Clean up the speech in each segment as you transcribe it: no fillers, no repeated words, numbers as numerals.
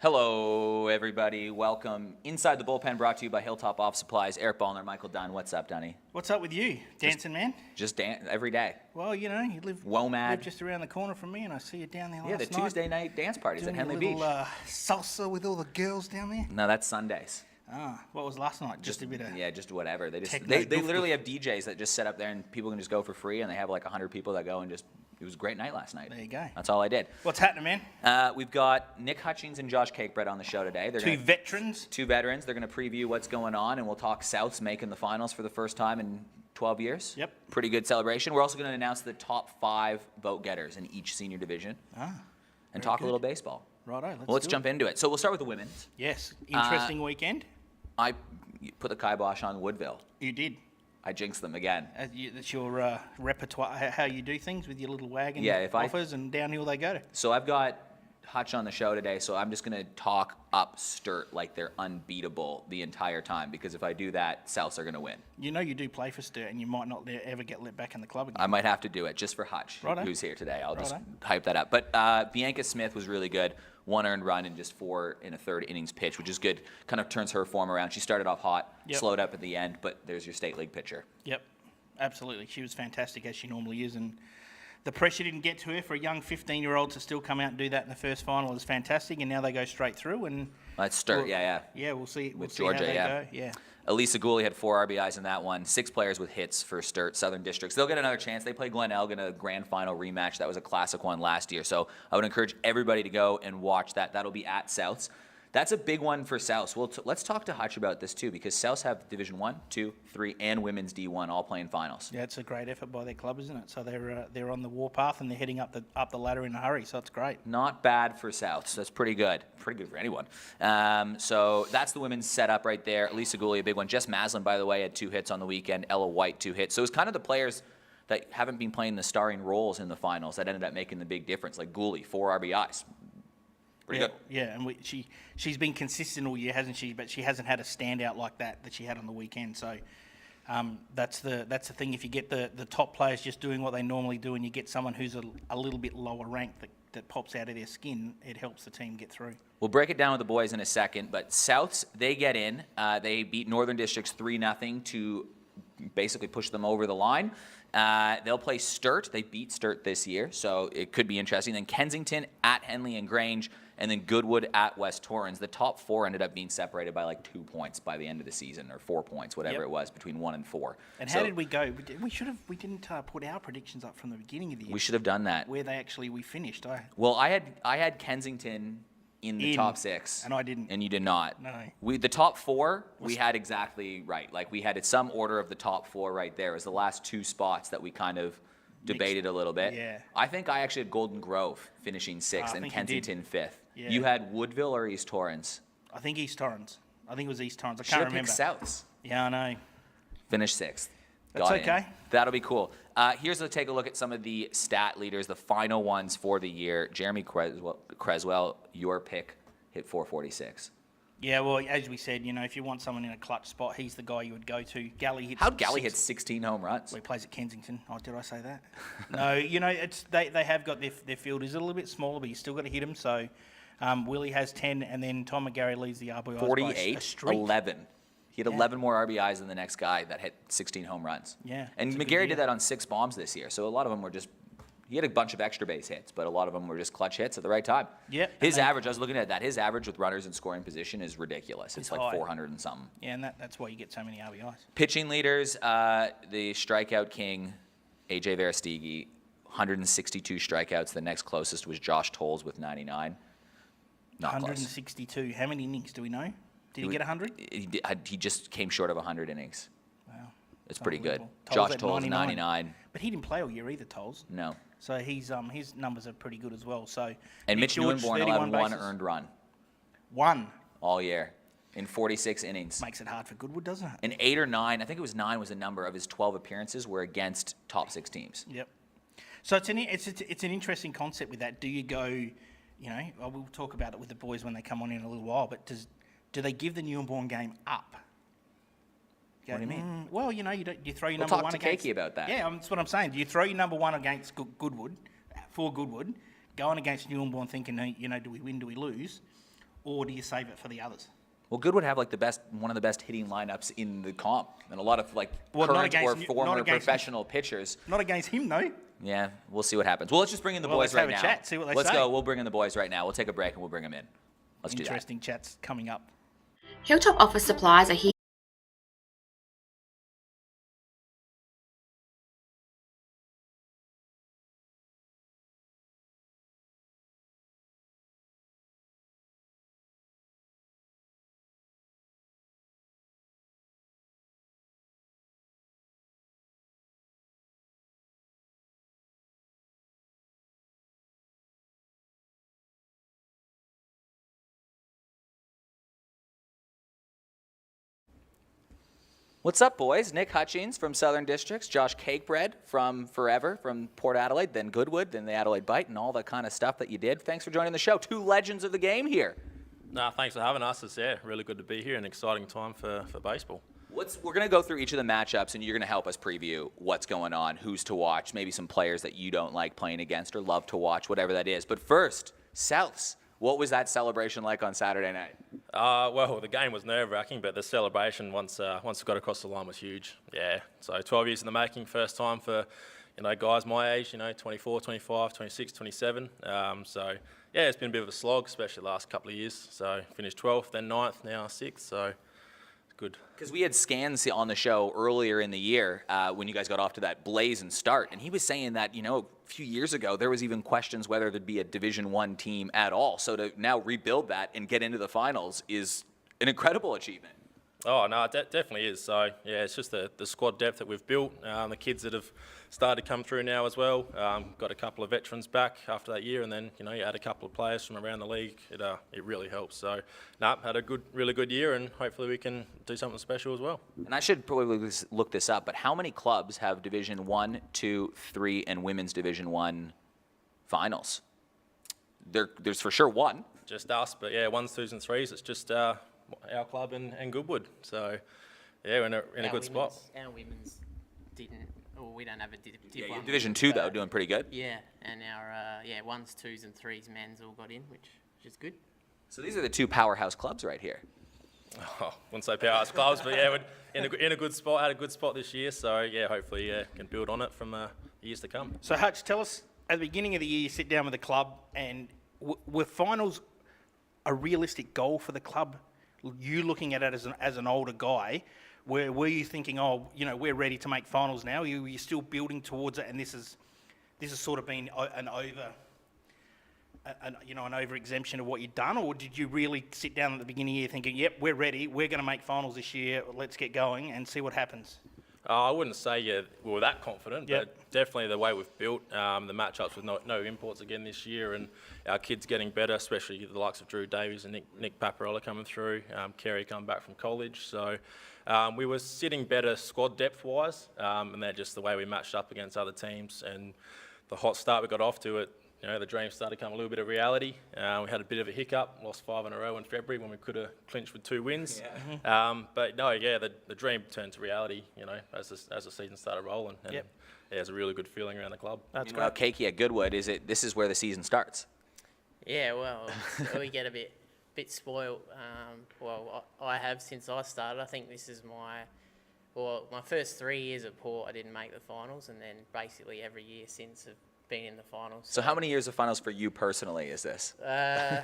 Hello, everybody. Welcome inside the bullpen, brought to you by Hilltop Off Supplies. Eric Ballner, Michael Dunn. What's up, Dunny? What's up with you, dancing man? Just dance every day. Well, you know, you live just around the corner from me, and I see you down there last night. Yeah, the Tuesday night dance parties at Henley Beach. Salsa with all the girls down there. No, that's Sundays. Ah, what was last night? Just a bit of just whatever. They techno literally have DJs that just set up there, and people can just go for free, and they have like 100 people that go and just. It was a great night last night. There you go. That's all I did. What's happening, man? We've got Nick Hutchings and Josh Cakebread on the show today. They're Two veterans. They're going to preview what's going on, and we'll talk Souths making the finals for the first time in 12 years. Yep. Pretty good celebration. We're also going to announce the top 5 vote getters in each senior division. And talk a little baseball. Righto, let's jump into it. So we'll start with the women's. Yes. Interesting weekend. I put the kibosh on Woodville. You did. I jinxed them again. That's your repertoire, how you do things with your little wagon offers, and downhill they go. So I've got Hutch on the show today, so I'm just going to talk up Sturt like they're unbeatable the entire time, because if I do that, Souths are going to win. You know you do play for Sturt, and you might not ever get let back in the club again. I might have to do it just for Hutch, who's here today. I'll just hype that up. But Bianca Smith was really good. 1 earned run in just 4 in a third innings pitch, which is good. Kind of turns her form around. She started off hot, slowed up at the end, but there's your state league pitcher. Yep, absolutely. She was fantastic, as she normally is, and the pressure didn't get to her. For a young 15-year-old to still come out and do that in the first final is fantastic, and now they go straight through. And that's Sturt, Yeah, we'll see. With Georgia, how they go. Elisa Gooley had 4 RBIs in that one. 6 players with hits for Sturt, Southern Districts. They'll get another chance. They play Glen Elgin in a grand final rematch. That was a classic one last year. So I would encourage everybody to go and watch that. That'll be at Souths. That's a big one for Souths. Well, let's talk to Hutch about this too, because Souths have Division 1, 2, 3, and Women's D1 all playing finals. Yeah, it's a great effort by their club, isn't it? So they're on the warpath, and they're heading up the ladder in a hurry. So it's great. Not bad for Souths. That's pretty good. Pretty good for anyone. So that's the women's setup right there. Lisa Gooley, a big one. Jess Maslin, by the way, had 2 hits on the weekend. Ella White, 2 hits. So it's kind of the players that haven't been playing the starring roles in the finals that ended up making the big difference. Like Gooley, 4 RBIs. Pretty good. Yeah, and she's been consistent all year, hasn't she? But she hasn't had a standout like that she had on the weekend. So that's the thing. If you get the top players just doing what they normally do, and you get someone who's a little bit lower ranked that pops out of their skin, it helps the team get through. We'll break it down with the boys in a second. But Souths, they get in. They beat Northern Districts 3-0 to basically push them over the line. They'll play Sturt. They beat Sturt this year, so it could be interesting. Then Kensington at Henley and Grange, and then Goodwood at West Torrens. The top 4 ended up being separated by like 2 points by the end of the season, or 4 points, whatever it was, between 1 and 4. And how did we go? We didn't put our predictions up from the beginning of the year. We should have done that. Where we finished. Well, I had Kensington in the top 6, and I didn't. And you did not. No. The top 4 we had exactly right. Like we had some order of the top 4 right there. It was the last 2 spots that we kind of debated a little bit. Yeah. I think I actually had Golden Grove finishing 6th and Kensington 5th. Yeah. You had Woodville or East Torrens? I think East Torrens. I think it was East Torrens. I can't remember. Souths. Yeah, I know. Finished 6th. That's okay. That'll be cool. Here's a take a look at some of the stat leaders, the final ones for the year. Jeremy Creswell, your pick, hit 446. Yeah, well, as we said, if you want someone in a clutch spot, he's the guy you would go to. How'd Galley hit 16 home runs? Well, he plays at Kensington. Oh, did I say that? No, it's they have got their field is a little bit smaller, but you still got to hit them. So Willie has 10, and then Tom McGarry leads the RBIs 48, by a streak. 11. He had 11 more RBIs than the next guy that hit 16 home runs. Yeah. And McGarry did that on 6 bombs this year, so a lot of them were just. He had a bunch of extra base hits, but a lot of them were just clutch hits at the right time. Yeah. His average, I was looking at that, his average with runners in scoring position is ridiculous. It's like high. 400 and something. Yeah, and that's why you get so many RBIs. Pitching leaders, the strikeout king, AJ Verestigi, 162 strikeouts. The next closest was Josh Tolles with 99. Not 162. Close. How many innings do we know? Did he get 100? He just came short of 100 innings. Wow. It's pretty good. Tolles Josh Tolles, 99. But he didn't play all year either, Tolles. No. So his numbers are pretty good as well. So and Mitch Newborn allowed 1 earned run. 1 all year in 46 innings. Makes it hard for Goodwood, doesn't it? And 8 or 9, I think it was 9 was the number of his 12 appearances were against top 6 teams. Yep. So it's an interesting concept with that. Do you go, we'll talk about it with the boys when they come on in a little while, but do they give the newborn game up? What do you mean? Well, you throw your number 1 against... Talk to Cakey about that. Yeah, that's what I'm saying. Do you throw your number 1 against Goodwood, going against Newborn thinking, do we win, do we lose? or do you save it for the others? Well, Goodwood have like one of the best hitting lineups in the comp, and a lot of like Well, not current or against- not former against- professional pitchers. Not against him, though. Yeah, we'll see what happens. Well, let's just bring in the Well, boys let's right have a now. chat, see what they Let's say. go. We'll bring in the boys right now. We'll take a break and we'll bring them in. Let's do that. Interesting chats coming up. Hilltop office supplies are here. What's up, boys? Nick Hutchings from Southern Districts, Josh Cakebread from Forever, from Port Adelaide, then Goodwood, then the Adelaide Bite, and all the kind of stuff that you did. Thanks for joining the show. Two legends of the game here. No, thanks for having us. It's really good to be here. An exciting time for baseball. We're going to go through each of the matchups, and you're going to help us preview what's going on, who's to watch, maybe some players that you don't like playing against or love to watch, whatever that is. But first, Souths. What was that celebration like on Saturday night? Well, the game was nerve-wracking, but the celebration once we got across the line was huge. Yeah, so 12 years in the making, first time for guys my age, 24, 25, 26, 27. So yeah, it's been a bit of a slog, especially the last couple of years. So finished 12th, then 9th, now 6th. So good. Because we had Scans on the show earlier in the year when you guys got off to that blazing start, and he was saying that a few years ago there was even questions whether there'd be a Division I team at all. So to now rebuild that and get into the finals is an incredible achievement. Oh, no, it definitely is. So, yeah, it's just the squad depth that we've built, the kids that have started to come through now as well. Got a couple of veterans back after that year, and then, you add a couple of players from around the league. It really helps. So, had a really good year, and hopefully we can do something special as well. And I should probably look this up, but how many clubs have Division I, II, III, and Women's Division I finals? There's for sure one. Just us, but yeah, 1s, 2s, and 3s. It's just our club and Goodwood. So, yeah, we're in a good spot. Our women's didn't, or we don't have a Yeah, one. Division II, though, doing pretty good. Yeah, and our 1s, 2s, and 3s men's all got in, which is good. So these are the two powerhouse clubs right here. Oh, wouldn't say powerhouse clubs, but yeah, we're in a good spot. Had a good spot this year, so yeah, hopefully can build on it from years to come. So, Hutch, tell us, at the beginning of the year, you sit down with the club, and were finals a realistic goal for the club? You looking at it as an older guy, were you thinking, we're ready to make finals now? Were you still building towards it, and this has sort of been an over exemption of what you'd done, or did you really sit down at the beginning of the year thinking, yep, we're ready, we're going to make finals this year, let's get going and see what happens? I wouldn't say we were that confident, Yep. but definitely the way we've built the matchups with no imports again this year, and our kids getting better, especially the likes of Drew Davies and Nick Paparella coming through, Kerry coming back from college. So we were sitting better squad depth-wise, and then just the way we matched up against other teams and the hot start we got off to it. The dream started to become a little bit of reality. We had a bit of a hiccup, lost 5 in a row in February when we could have clinched with 2 wins. Yeah. But no, yeah, the dream turned to reality, as the season started rolling. And Yep. yeah, it's a really good feeling around the club. That's Meanwhile, great. Cakey at Goodwood, this is where the season starts. Yeah, well, we get a bit spoiled. I have since I started. I think this is my first 3 years at Port, I didn't make the finals, and then basically every year since have been in the finals. So how many years of finals for you personally is this? I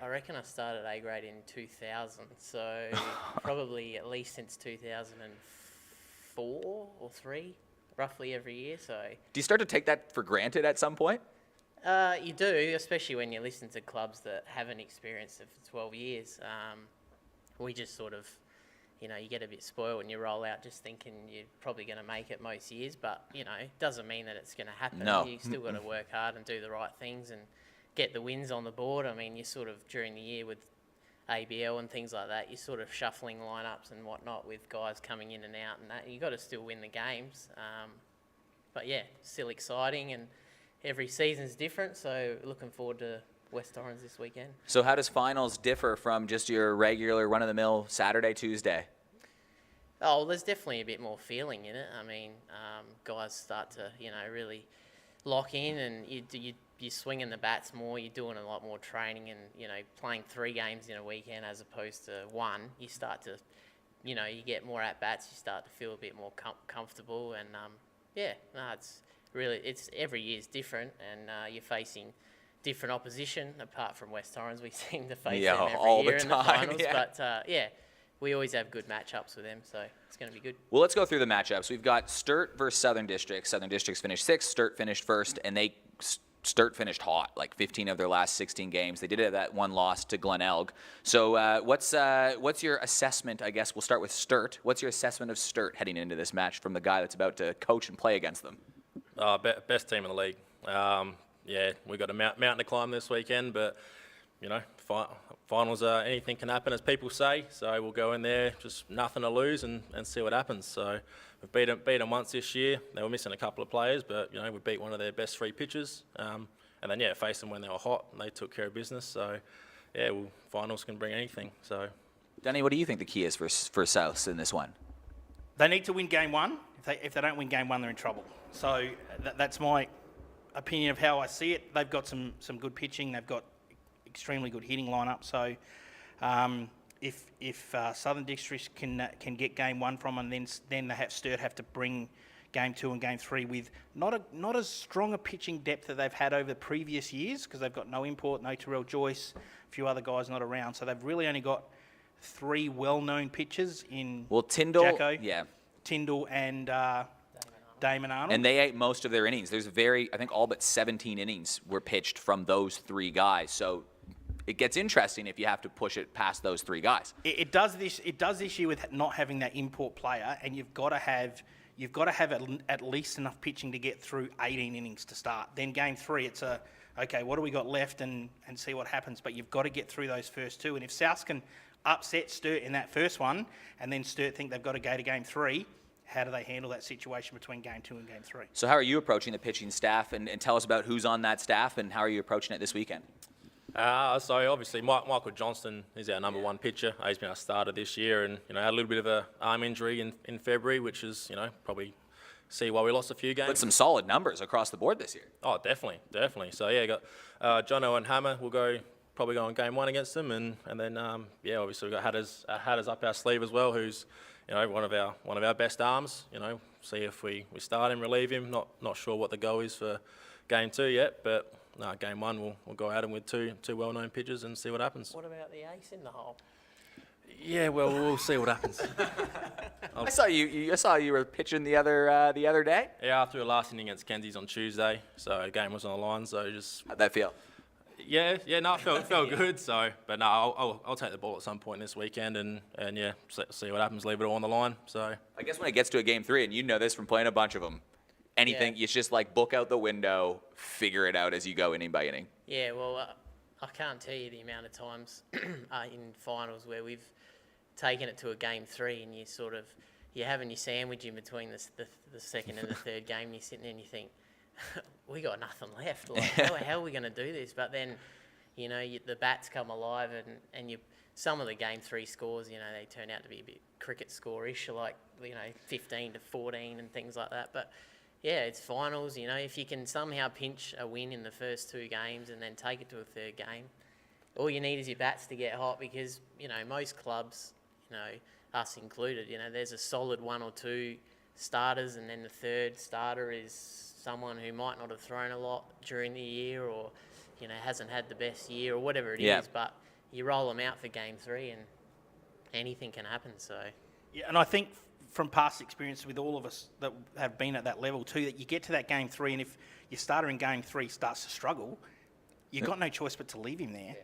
reckon I started A grade in 2000, so probably at least since 2004 or 3, roughly every year. So Do you start to take that for granted at some point? you do, especially when you listen to clubs that haven't experienced it for 12 years. We just sort of, you get a bit spoiled when you roll out just thinking you're probably going to make it most years, but, it doesn't mean that it's going to happen. No. You still got to work hard and do the right things and get the wins on the board. I mean, you sort of, during the year with ABL and things like that, you're sort of shuffling lineups and whatnot with guys coming in and out and that. You got to still win the games. But yeah, still exciting, and every season's different, so looking forward to West Orange this weekend. So how does finals differ from just your regular run-of-the-mill Saturday, Tuesday? Oh, there's definitely a bit more feeling in it. I mean, guys start to, really lock in and you're swinging the bats more, you're doing a lot more training and, playing 3 games in a weekend as opposed to 1, you start to, you get more at-bats, you start to feel a bit more comfortable and, it's every year's different and you're facing different opposition apart from West Torrens. We seem to face them every all year the in the time, finals, yeah. but we always have good matchups with them, so it's going to be good. Well, let's go through the matchups. We've got Sturt versus Southern Districts. Southern Districts finished 6th, Sturt finished 1st, and Sturt finished hot, like 15 of their last 16 games. They did have that one loss to Glenelg. So what's your assessment, I guess we'll start with Sturt. What's your assessment of Sturt heading into this match from the guy that's about to coach and play against them? Best team in the league. We've got a mountain to climb this weekend, but, finals, anything can happen, as people say. So we'll go in there, just nothing to lose and see what happens. So we've beat them once this year. They were missing a couple of players, but, we beat one of their best 3 pitchers. And then, faced them when they were hot and they took care of business. So, finals can bring anything. So, Danny, what do you think the key is for Souths in this one? They need to win game 1. If they don't win game 1, they're in trouble. So that's my opinion of how I see it. They've got some good pitching. They've got extremely good hitting lineup. So if Southern Districts can get game 1 from them, then Sturt have to bring game 2 and game 3 with not as strong a pitching depth that they've had over the previous years because they've got no import, no Terrell Joyce, a few other guys not around. So they've really only got 3 well-known pitchers in Tyndall, Jacko, yeah. Tyndall and Damon Arnold. And they ate most of their innings. There's I think all but 17 innings were pitched from those 3 guys. So it gets interesting if you have to push it past those 3 guys. It does this year with not having that import player, and you've got to have at least enough pitching to get through 18 innings to start. Then game 3, it's okay, what do we got left and see what happens. But you've got to get through those first 2. And if South can upset Sturt in that first one, and then Sturt think they've got to go to game 3, how do they handle that situation between game 2 and game 3? So how are you approaching the pitching staff, and tell us about who's on that staff and how are you approaching it this weekend? So obviously Michael Johnston is our number 1 pitcher. He's been our starter this year and, had a little bit of an arm injury in February, which is, probably see why we lost a few games. But some solid numbers across the board this year. Oh, definitely. So, got Jono and Hammer. We'll probably go on game 1 against them. And then, obviously we've got Hatters up our sleeve as well, who's, one of our best arms. See if we start him, relieve him. Not sure what the goal is for game 2 yet, but game 1 we'll go at him with two well-known pitchers and see what happens. What about the ace in the hole? Yeah, well, we'll see what happens. I saw you were pitching the other day. Yeah, after the last inning against Kenzie's on Tuesday, so the game was on the line. So just How'd that feel? it felt good. So, but no, I'll take the ball at some point this weekend and see what happens. Leave it all on the line. So I guess when it gets to a game 3, and you know this from playing a bunch of them, anything it's just like book out the window, figure it out as you go inning by inning. Yeah, well, I can't tell you the amount of times in finals where we've taken it to a game 3 and you're having your sandwich in between the second and the third game and you're sitting there and you think, we got nothing left. Like, how are we going to do this? But then, the bats come alive and some of the game 3 scores, they turn out to be a bit cricket score-ish, like, 15 to 14 and things like that. But yeah, it's finals. If you can somehow pinch a win in the first 2 games and then take it to a third game, all you need is your bats to get hot because, most clubs, us included, there's a solid 1 or 2 starters and then the third starter is someone who might not have thrown a lot during the year or, hasn't had the best year or whatever it is, but you roll them out for game 3 and anything can happen, so. Yeah, and I think from past experience with all of us that have been at that level too, that you get to that game 3 and if your starter in game 3 starts to struggle, you've got no choice but to leave him there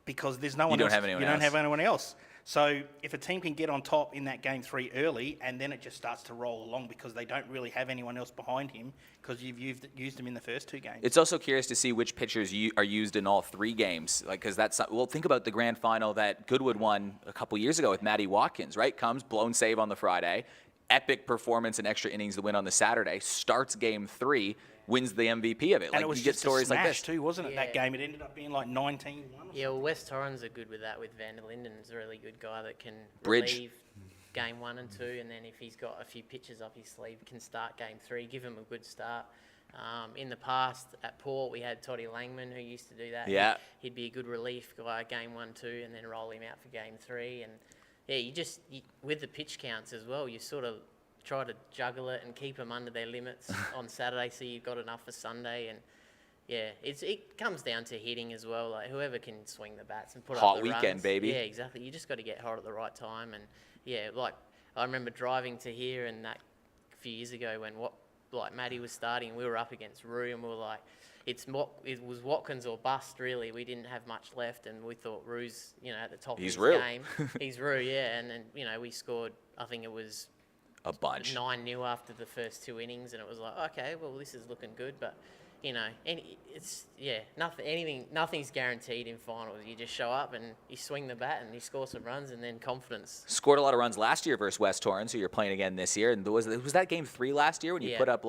because there's no one else. You don't have anyone else. So if a team can get on top in that game 3 early and then it just starts to roll along because they don't really have anyone else behind him because you've used them in the first 2 games. It's also curious to see which pitchers are used in all 3 games, because think about the grand final that Goodwood won a couple years ago with Matty Watkins, right? Comes, blown save on the Friday, epic performance and extra innings to win on the Saturday, starts game 3, wins the MVP of it. And it was you get just stories a smash like this too, wasn't it? That game, it ended up being like 19-1. Yeah, well, West Torrens are good with that. With Van der Linden's a really good guy that can Bridge. relieve game 1 and 2, and then if he's got a few pitches up his sleeve, can start game 3, give him a good start. In the past at Port, we had Toddy Langman who used to do that. Yeah. He'd be a good relief guy game 1, 2, and then roll him out for game 3. And yeah, with the pitch counts as well, you sort of try to juggle it and keep them under their limits on Saturday, so you've got enough for Sunday. And yeah, it comes down to hitting as well. Like whoever can swing the bats and put Hot up the weekend, runs. baby. Yeah, exactly. You just got to get hot at the right time. And yeah, like I remember driving to here and that a few years ago when Matty was starting, we were up against Roo, and we were like, it was Watkins or bust, really. We didn't have much left, and we thought Roo's, at the top of his game. He's Roo, yeah. And then, we scored, I think it was a bunch. 9-0 after the first 2 innings, and it was like, okay, well, this is looking good, but nothing's guaranteed in finals. You just show up and you swing the bat and you score some runs, and then confidence. Scored a lot of runs last year versus West Torrens, who you're playing again this year. And was that game 3 last year when you put up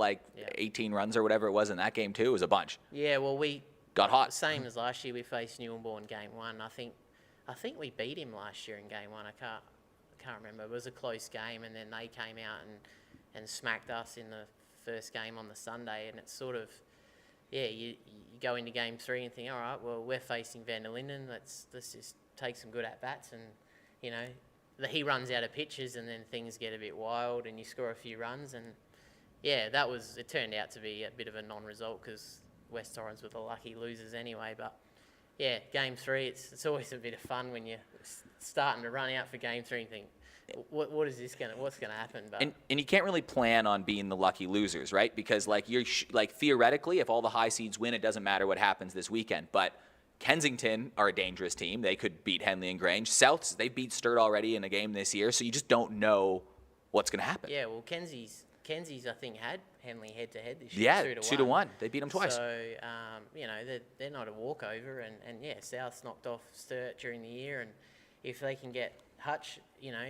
18 runs or whatever it was in that game too? It was a bunch. Yeah, well, we got hot. Same as last year. We faced Newborn game 1. I think we beat him last year in game 1. I can't remember. It was a close game, and then they came out and smacked us in the first game on the Sunday, and it's sort of. Yeah, you go into game 3 and think, all right, well, we're facing Van der Linden. Let's just take some good at-bats. And, he runs out of pitches, and then things get a bit wild, and you score a few runs. And, yeah, it turned out to be a bit of a non-result because West Torrens were the lucky losers anyway. But, yeah, game 3, it's always a bit of fun when you're starting to run out for game 3 and think, what's going to happen? But and you can't really plan on being the lucky losers, right? Because theoretically, if all the high seeds win, it doesn't matter what happens this weekend. But Kensington are a dangerous team. They could beat Henley and Grange. Souths, they beat Sturt already in a game this year, so you just don't know what's going to happen. Yeah, well, Kenzie's I think had Henley head-to-head this year. Yeah, 2-1. They beat them twice. So, they're not a walkover. And yeah, South's knocked off Sturt during the year, and if they can get Hutch,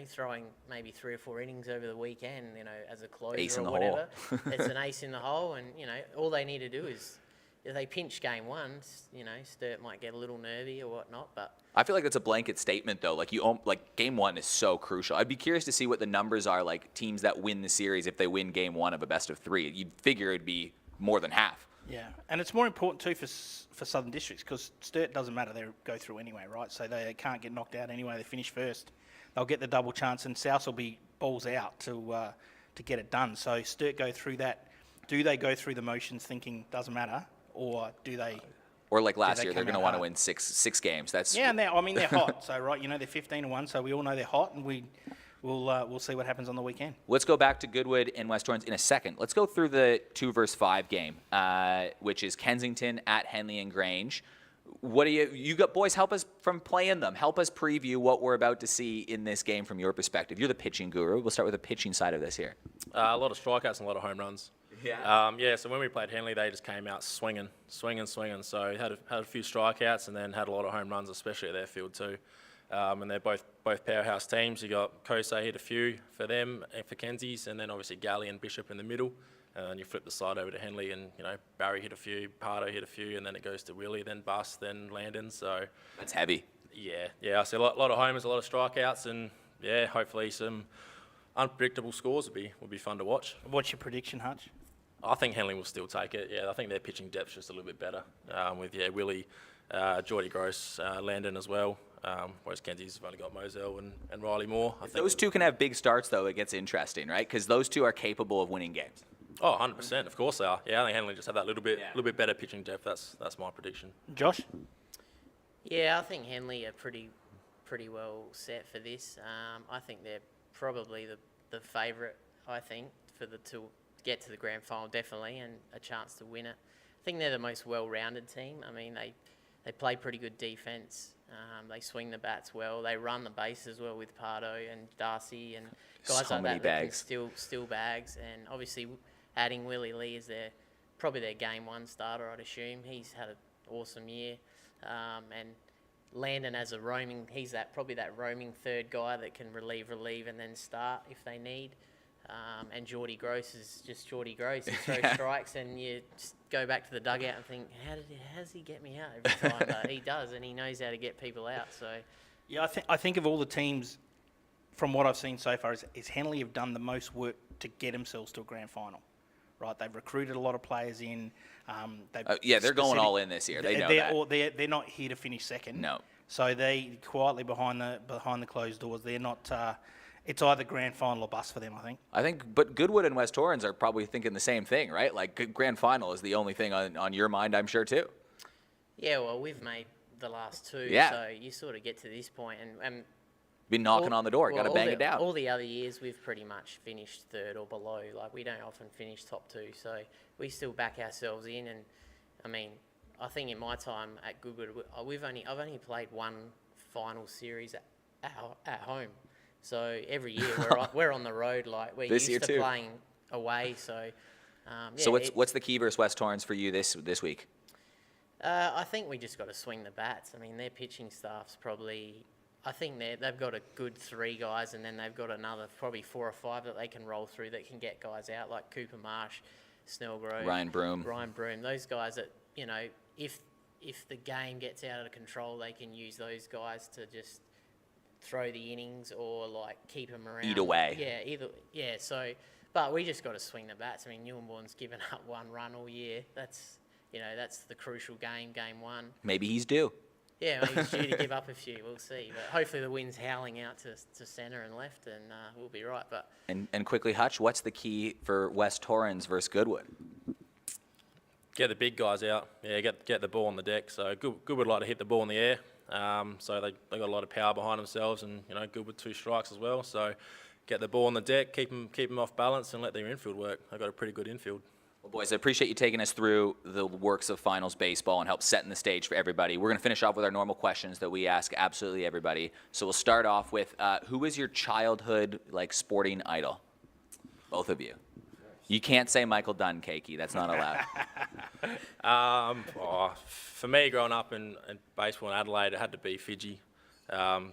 throwing maybe 3 or 4 innings over the weekend, as a closer ace in or the whatever, it's an ace in the hole. And, all they need to do is, if they pinch game 1, Sturt might get a little nervy or whatnot. But I feel like that's a blanket statement, though. Game 1 is so crucial. I'd be curious to see what the numbers are, like teams that win the series if they win game 1 of a best of 3. You'd figure it'd be more than half. Yeah, and it's more important too for Southern Districts because Sturt doesn't matter; they go through anyway, right? So they can't get knocked out anyway. They finish first; they'll get the double chance, and South will be balls out to get it done. So Sturt go through that. Do they go through the motions thinking doesn't matter, or do they? Or like last year, they're come going to out want to hard? win six games. That's Yeah, and they're hot. So right, they're 15-1. So we all know they're hot, and we'll see what happens on the weekend. Let's go back to Goodwood and West Torrens in a second. Let's go through the 2 versus 5 game, which is Kensington at Henley and Grange. What do you got, boys? Help us from playing them. Help us preview what we're about to see in this game from your perspective. You're the pitching guru. We'll start with the pitching side of this here. A lot of strikeouts and a lot of home runs. Yeah. So when we played Henley, they just came out swinging. So had a few strikeouts and then had a lot of home runs, especially at their field too. And they're both powerhouse teams. You got Kosei hit a few for them and for Kenzie's, and then obviously Galley and Bishop in the middle. And you flip the side over to Henley, and Barry hit a few, Pardo hit a few, and then it goes to Willie, then Bus, then Landon. So that's heavy. Yeah. I see a lot of homers, a lot of strikeouts, and yeah, hopefully some unpredictable scores will be fun to watch. What's your prediction, Hutch? I think Henley will still take it. Yeah, I think their pitching depth's just a little bit better. With Willie, Geordie Gross, Landon as well. Whereas Kenzie's only got Moselle and Riley Moore. I think Those two can have big starts, though. It gets interesting, right? Because those two are capable of winning games. Oh, 100%. Of course they are. Yeah, I think Henley just have that little bit better pitching depth. That's my prediction. Josh? Yeah, I think Henley are pretty well set for this. I think they're probably the favourite, I think, to get to the grand final, definitely, and a chance to win it. I think they're the most well-rounded team. I mean, they play pretty good defence. They swing the bats well. They run the bases well with Pardo and Darcy and guys So like many that bags. that can steal bags. And obviously, adding Willie Lee is probably their game 1 starter, I'd assume. He's had an awesome year. And Landon as a roaming, he's probably that roaming third guy that can relieve, and then start if they need. And Geordie Gross is just Geordie Gross. He throws strikes, and you just go back to the dugout and think, how does he get me out every time? But he does, and he knows how to get people out. So, Yeah, I think of all the teams, from what I've seen so far, is Henley have done the most work to get themselves to a grand final, right? They've recruited a lot of players in. They're going all in this year. They know that. They're not here to finish second. No. So they quietly behind the closed doors. They're not. It's either grand final or bust for them, I think. But Goodwood and West Torrens are probably thinking the same thing, right? Like grand final is the only thing on your mind, I'm sure too. Yeah, well, we've made the last two, Yeah. so you sort of get to this point and Been knocking on the door, got to bang it down. All the other years, we've pretty much finished third or below. Like, we don't often finish top two, so we still back ourselves in. And, I mean, I think in my time at Goodwood, I've only played one final series at home. So every year we're on the road. Like, we're This used to year too. playing away. So, So what's the key versus West Torrens for you this week? I think we just got to swing the bats. I mean, their pitching staff's probably... I think they've got a good 3 guys, and then they've got another probably 4 or 5 that they can roll through that can get guys out, like Cooper Marsh, Snellgrove, Ryan Broom. Those guys that, you know, if the game gets out of control, they can use those guys to just throw the innings or like keep them around. Eat away. So, but we just got to swing the bats. I mean, Newmanborn's given up 1 run all year. That's the crucial game 1. Maybe he's due. Yeah, maybe he's due to give up a few. We'll see. But hopefully the wind's howling out to centre and left, and we'll be right. But And quickly, Hutch, what's the key for West Torrens versus Goodwood? Get the big guys out. Yeah, get the ball on the deck. So Goodwood like to hit the ball in the air. So they got a lot of power behind themselves, and Goodwood 2 strikes as well. So get the ball on the deck, keep them off balance, and let their infield work. They've got a pretty good infield. Well, boys, I appreciate you taking us through the works of finals baseball and help setting the stage for everybody. We're going to finish off with our normal questions that we ask absolutely everybody. So we'll start off with, who was your childhood sporting idol? Both of you. You can't say Michael Dunn, Cakey. That's not allowed. For me, growing up in baseball in Adelaide, it had to be Fiji.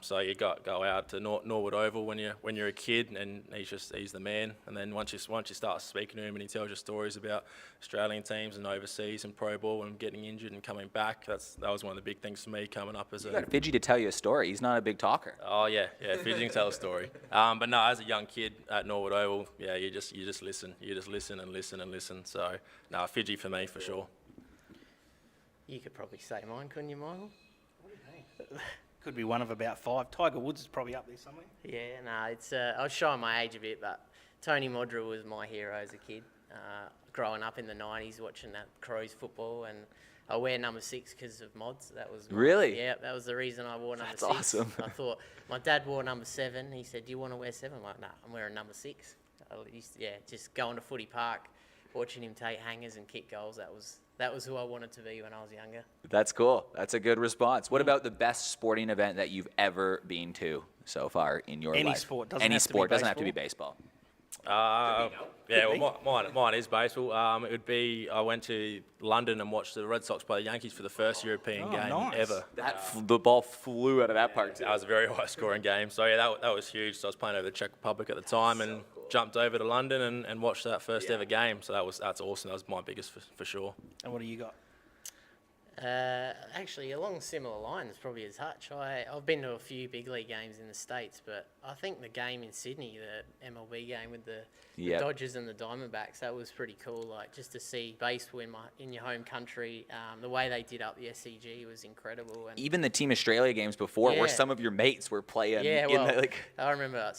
So you go out to Norwood Oval when you're a kid, and he's the man. And then once you start speaking to him and he tells you stories about Australian teams and overseas and pro ball and getting injured and coming back, that was one of the big things for me coming up as You got Fiji to tell you a story. He's not a big talker. Oh yeah, Fiji can tell a story. But no, as a young kid at Norwood Oval, yeah, you just listen, and listen. So no, Fiji for me for sure. you could probably say mine, couldn't you, Michael? Could be one of about 5. Tiger Woods is probably up there somewhere. Yeah, no, it's I was showing my age a bit, but Tony Modra was my hero as a kid. Growing up in the 90s, watching that Crows football, and I wear number 6 because of Mods. That was Really? Yeah, that was the reason I wore number That's 6. awesome. I thought my dad wore number 7. He said, "Do you want to wear 7?" I'm like, "Nah, I'm wearing number 6." Just going to footy park, watching him take hangers and kick goals. That was who I wanted to be when I was younger. That's cool. That's a good response. What about the best sporting event that you've ever been to so far in your life? Any sport. Doesn't Any have to be sport. Doesn't have to baseball. be baseball. Well, mine is baseball. It would be I went to London and watched the Red Sox play the Yankees for the first European game nice. ever. The ball flew out of that park, too. That was a very high-scoring game. So yeah, that was huge. So I was playing over the Czech Republic at the time, and jumped over to London and watched that first ever game. So that's awesome. That was my biggest for sure. And what do you got? Actually, along similar lines, probably as Hutch. I've been to a few big league games in the States, but I think the game in Sydney, the MLB game with the Dodgers and the Diamondbacks, that was pretty cool. Like, just to see baseball in your home country, the way they did up the SCG was incredible. And Even the Team Australia games before, where Yeah. some of your mates were playing. yeah, in well, the, I remember a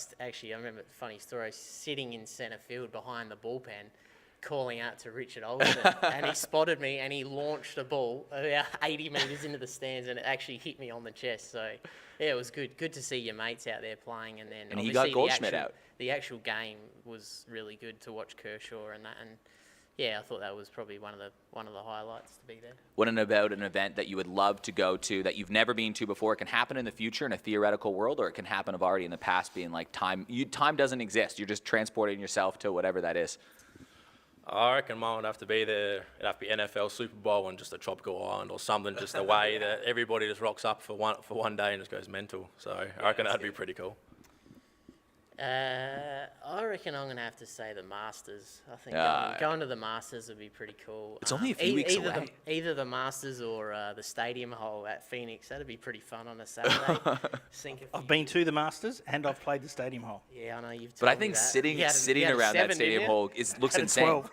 funny story, sitting in centre field behind the bullpen, calling out to Richard Olsen, and he spotted me, and he launched a ball about 80 metres into the stands, and it actually hit me on the chest. So, yeah, it was good to see your mates out there playing, and then And he obviously got Goldschmidt out. The actual game was really good to watch Kershaw and that, and yeah, I thought that was probably one of the highlights to be there. What about an event that you would love to go to that you've never been to before? It can happen in the future in a theoretical world, or it can happen already in the past, being like time doesn't exist. You're just transporting yourself to whatever that is. I reckon mine would have to be there. It'd have to be NFL Super Bowl and just a tropical island or something, just a way that everybody just rocks up for one day and just goes mental. So I reckon that'd be pretty cool. I reckon I'm going to have to say the Masters. I think Ah. going to the Masters would be pretty cool. It's only a few weeks away. Either the Masters or the stadium hole at Phoenix. That'd be pretty fun on a Saturday. I've been to the Masters and I've played the stadium hole. Yeah, I know you've. But I told me think that. sitting You had around that 7, stadium didn't you? hole looks Had a insane. 12.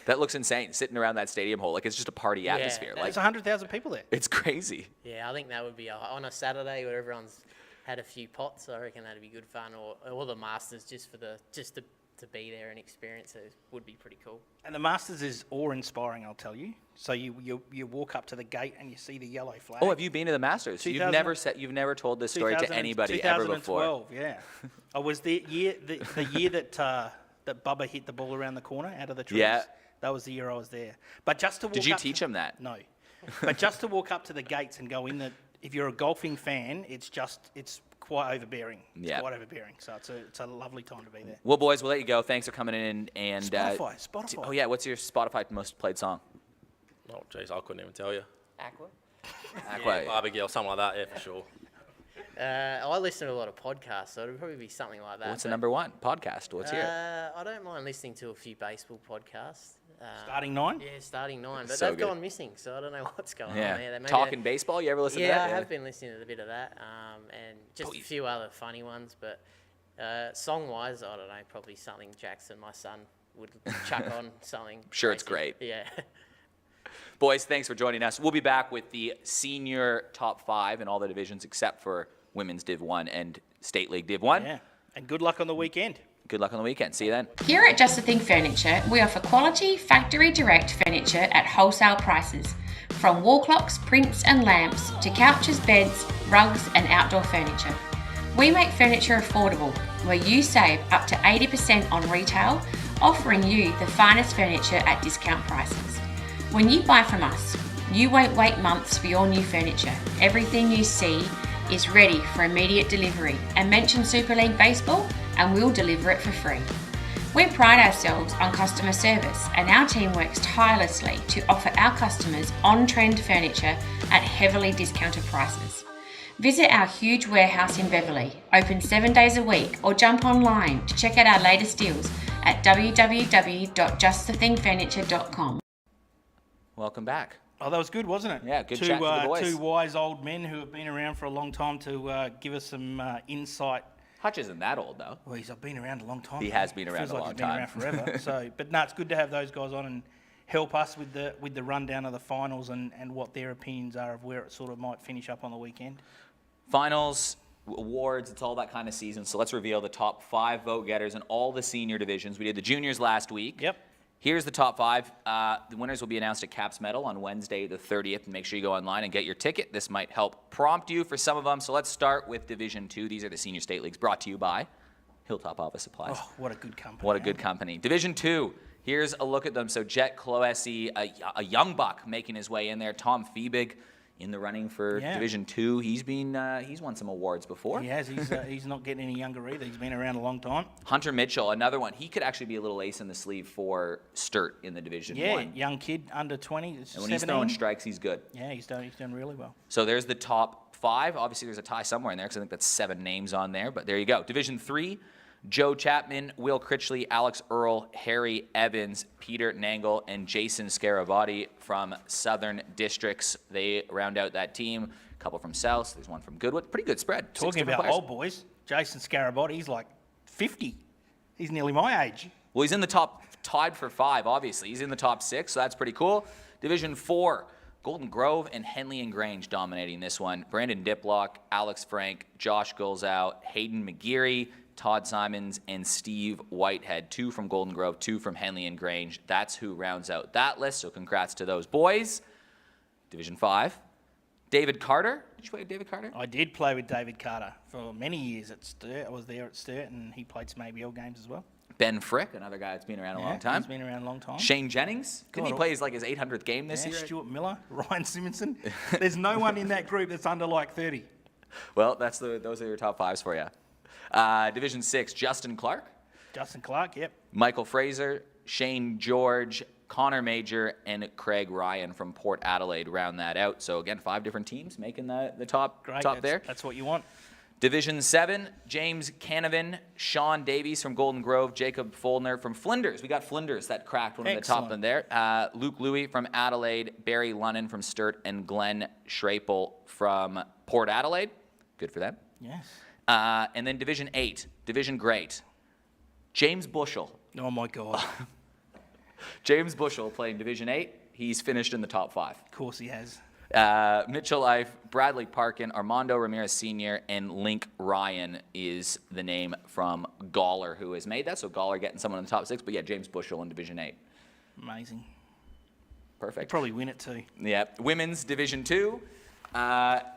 That looks insane, sitting around that stadium hole. Like, it's just a party atmosphere. Like, There's 100,000 people there. it's crazy. Yeah, I think that would be on a Saturday where everyone's had a few pots. I reckon that'd be good fun, or the Masters just to be there and experience it would be pretty cool. And the Masters is awe-inspiring, I'll tell you. So you walk up to the gate and you see the yellow flag. Oh, have you been to the Masters? You've never told this story to anybody ever before. 2012, yeah. I was the year that that Bubba hit the ball around the corner out of the trees. Yeah. That was the year I was there. But just to walk Did you up teach him that? No. But just to walk up to the gates and go in, if you're a golfing fan, it's quite overbearing. It's Yeah. quite overbearing. So it's a lovely time to be there. Well, boys, we'll let you go. Thanks for coming in. And Spotify. Oh, yeah. What's your Spotify most played song? Oh, jeez, I couldn't even tell you. Aqua. Aqua. Abigail, something like that, yeah, for sure. I listen to a lot of podcasts, so it'd probably be something like that. What's the number one podcast? What's here? I don't mind listening to a few baseball podcasts. Starting 9? Yeah, starting 9, but So they've good. gone missing, so I don't know what's going on Yeah. there. Maybe Talking baseball. You ever listen to Yeah, that? I have been listening to a bit of that, and just a few other funny ones. But song-wise, I don't know, probably something Jackson, my son, would chuck on something. Sure, it's basic. great. Yeah. Boys, thanks for joining us. We'll be back with the senior top 5 in all the divisions except for women's Div 1 and State League Div 1. Yeah. And good luck on the weekend. Good luck on the weekend. See you then. Here at Just a Thing Furniture, we offer quality, factory direct furniture at wholesale prices. From wall clocks, prints and lamps to couches, beds, rugs and outdoor furniture. We make furniture affordable, where you save up to 80% on retail, offering you the finest furniture at discount prices. When you buy from us, you won't wait months for your new furniture. Everything you see is ready for immediate delivery, and mention Super League Baseball and we'll deliver it for free. We pride ourselves on customer service, and our team works tirelessly to offer our customers on-trend furniture at heavily discounted prices. Visit our huge warehouse in Beverley, open 7 days a week, or jump online to check out our latest deals at www.justthethingfurniture.com. Welcome back. Oh, that was good, wasn't it? Yeah, good chat to the boys. Two wise old men who have been around for a long time to give us some insight. Hutch isn't that old, though. Well, he's been around a long time. He has been around Feels a like long he's been time. around forever. So, but no, it's good to have those guys on and help us with the rundown of the finals and what their opinions are of where it sort of might finish up on the weekend. Finals, awards, it's all that kind of season. So let's reveal the top 5 vote getters in all the senior divisions. We did the juniors last week. Yep. Here's the top 5. The winners will be announced at Caps Medal on Wednesday the 30th. Make sure you go online and get your ticket. This might help prompt you for some of them. So let's start with Division 2. These are the senior state leagues brought to you by Hilltop Office Supplies. Oh, what a good company. What a good company. Division 2. Here's a look at them. So Jet Cloesi, a young buck making his way in there. Tom Fiebig in the running for Division 2. He's won some awards before. He has. He's not getting any younger either. He's been around a long time. Hunter Mitchell, another one. He could actually be a little ace in the sleeve for Sturt in the Division 1. Yeah, young kid, under 20. And when 17. he's throwing strikes, he's good. Yeah, he's done really well. So there's the top 5. Obviously, there's a tie somewhere in there because I think that's 7 names on there. But there you go. Division 3, Joe Chapman, Will Critchley, Alex Earl, Harry Evans, Peter Nangle, and Jason Scarabati from Southern Districts. They round out that team. A couple from South. There's one from Goodwood. Pretty good spread. 6 Talking different about players. old boys, Jason Scarabati, he's like 50. He's nearly my age. Well, he's in the top, tied for 5, obviously. He's in the top 6, so that's pretty cool. Division 4, Golden Grove and Henley and Grange dominating this one. Brandon Diplock, Alex Frank, Josh Gulzow, Hayden McGeary, Todd Simons, and Steve Whitehead. 2 from Golden Grove, 2 from Henley and Grange. That's who rounds out that list, so congrats to those boys. Division 5, David Carter. Did you play with David Carter? I did play with David Carter for many years at Sturt. I was there at Sturt, and he played some ABL games as well. Ben Frick, another guy that's been around a long time. He's been around a long time. Shane Jennings. Didn't he God, play his 800th game this Yeah, year? Stuart Miller, Ryan Simonson. There's no one in that group that's under like 30. Well, those are your top 5s for you. Division 6, Justin Clark, Justin Clark, yep. Michael Fraser, Shane George, Connor Major, and Craig Ryan from Port Adelaide round that out. So again, 5 different teams making the top Great. top there. That's what you want. Division 7, James Canavan, Sean Davies from Golden Grove, Jacob Foldner from Flinders. We got Flinders that cracked one of the top of them there. Luke Louie from Adelaide, Barry Lunnan from Sturt, and Glenn Schrapel from Port Adelaide. Good for them. Yes. And then Division 8, Division Great, James Bushell. Oh, my God. James Bushell playing Division 8. He's finished in the top 5. Of course he has. Mitchell Ife, Bradley Parkin, Armando Ramirez Sr., and Link Ryan is the name from Gawler who has made that. So Gawler getting someone in the top 6. But yeah, James Bushell in Division 8. Amazing. Perfect. Probably win it too. Yeah. Women's Division 2.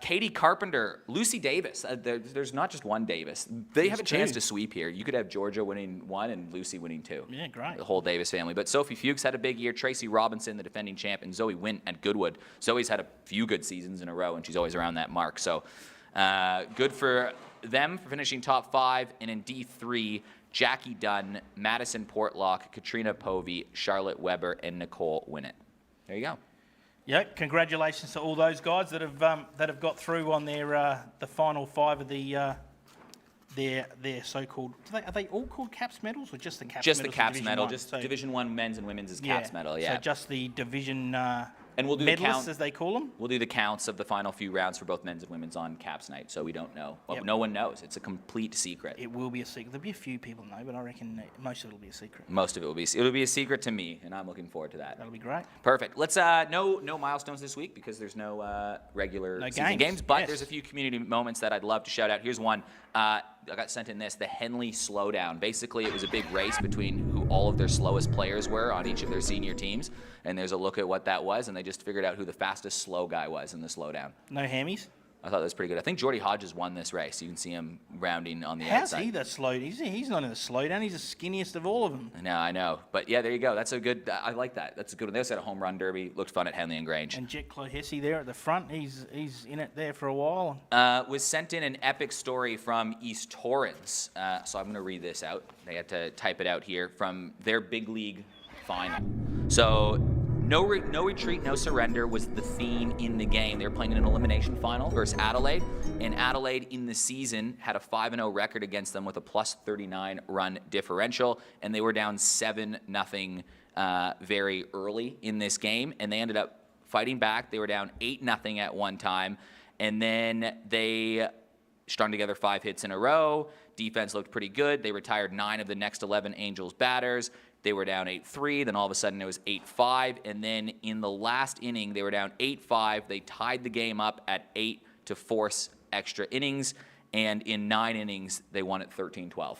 Katie Carpenter, Lucy Davis. There's not just one Davis. They have a chance to sweep here. You could have Georgia winning 1 and Lucy winning 2. Yeah, great. The whole Davis family. But Sophie Fuchs had a big year. Tracy Robinson, the defending champ, and Zoe Wint at Goodwood. Zoe's had a few good seasons in a row, and she's always around that mark. So good for them for finishing top 5. And in D3, Jackie Dunn, Madison Portlock, Katrina Povey, Charlotte Weber, and Nicole Winnett. There you go. Yeah, congratulations to all those guys that have got through on their the final 5 of the their so-called. Are they all called CAPS medals or just the CAPS? Just the medals in CAPS Division medal. 1? Just So, Division 1 men's and women's is CAPS medal. Yeah. So just the division And we'll do the medalists, count. as they call them. We'll do the counts of the final few rounds for both men's and women's on Caps night, so we don't know. Well, Yep. no one knows. It's a complete secret. It will be a secret. There'll be a few people know, but I reckon most of it will be a secret. Most of it will be. It'll be a secret to me, and I'm looking forward to that. That'll be great. Perfect. Let's no milestones this week because there's no regular No season games, games, but yes. there's a few community moments that I'd love to shout out. Here's one. I got sent in this, the Henley Slowdown. Basically, it was a big race between who all of their slowest players were on each of their senior teams, and there's a look at what that was, and they just figured out who the fastest slow guy was in the slowdown. No hammies. I thought that was pretty good. I think Jordy Hodges won this race. You can see him rounding on the How's outside. he the slow? He's not in the slowdown. He's the skinniest of all of them. I know. But yeah, there you go. That's a good, I like that. That's a good one. They also had a home run derby. Looked fun at Henley and Grange. And Jet Clohessy there at the front. He's in it there for a while. Was sent in an epic story from East Torrens. So I'm going to read this out. They had to type it out here from their big league final. So no retreat, no surrender was the theme in the game. They were playing in an elimination final versus Adelaide. And Adelaide in the season had a 5-0 record against them with a plus 39 run differential. And they were down 7-0 very early in this game. And they ended up fighting back. They were down 8-0 at one time. And then they strung together 5 hits in a row. Defense looked pretty good. They retired 9 of the next 11 Angels batters. They were down 8-3. Then all of a sudden it was 8-5. And then in the last inning, they were down 8-5. They tied the game up at 8 to force extra innings. And in 9 innings, they won at 13-12.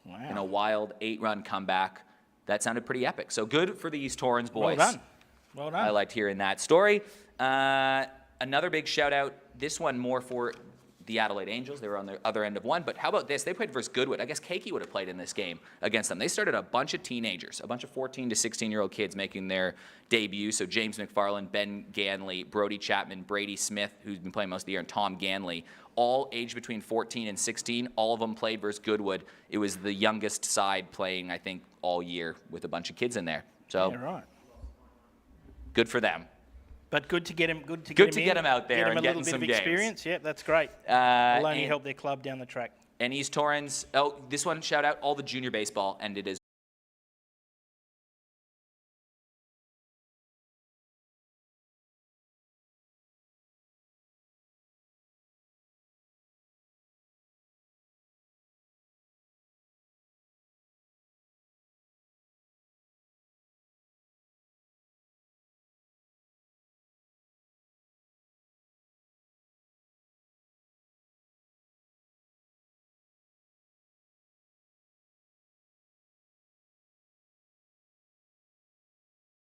Wow. In a wild 8-run comeback. That sounded pretty epic. So good for the East Torrens boys. Well done. Well done. I liked hearing that story. Another big shout out, this one more for the Adelaide Angels. They were on the other end of one. But how about this? They played versus Goodwood. I guess Keiki would have played in this game against them. They started a bunch of teenagers, a bunch of 14 to 16-year-old kids making their debut. So James McFarland, Ben Ganley, Brody Chapman, Brady Smith, who's been playing most of the year, and Tom Ganley, all aged between 14 and 16. All of them played versus Goodwood. It was the youngest side playing, I think, all year with a bunch of kids in there. So Yeah, right. good for them. But good to get him. Good to Good get to him get in, him out there Get him and a getting little bit some of games. experience. Yep, that's great. Will only and- help their club down the track. And East Torrens, oh, this one, shout out, all the junior baseball ended as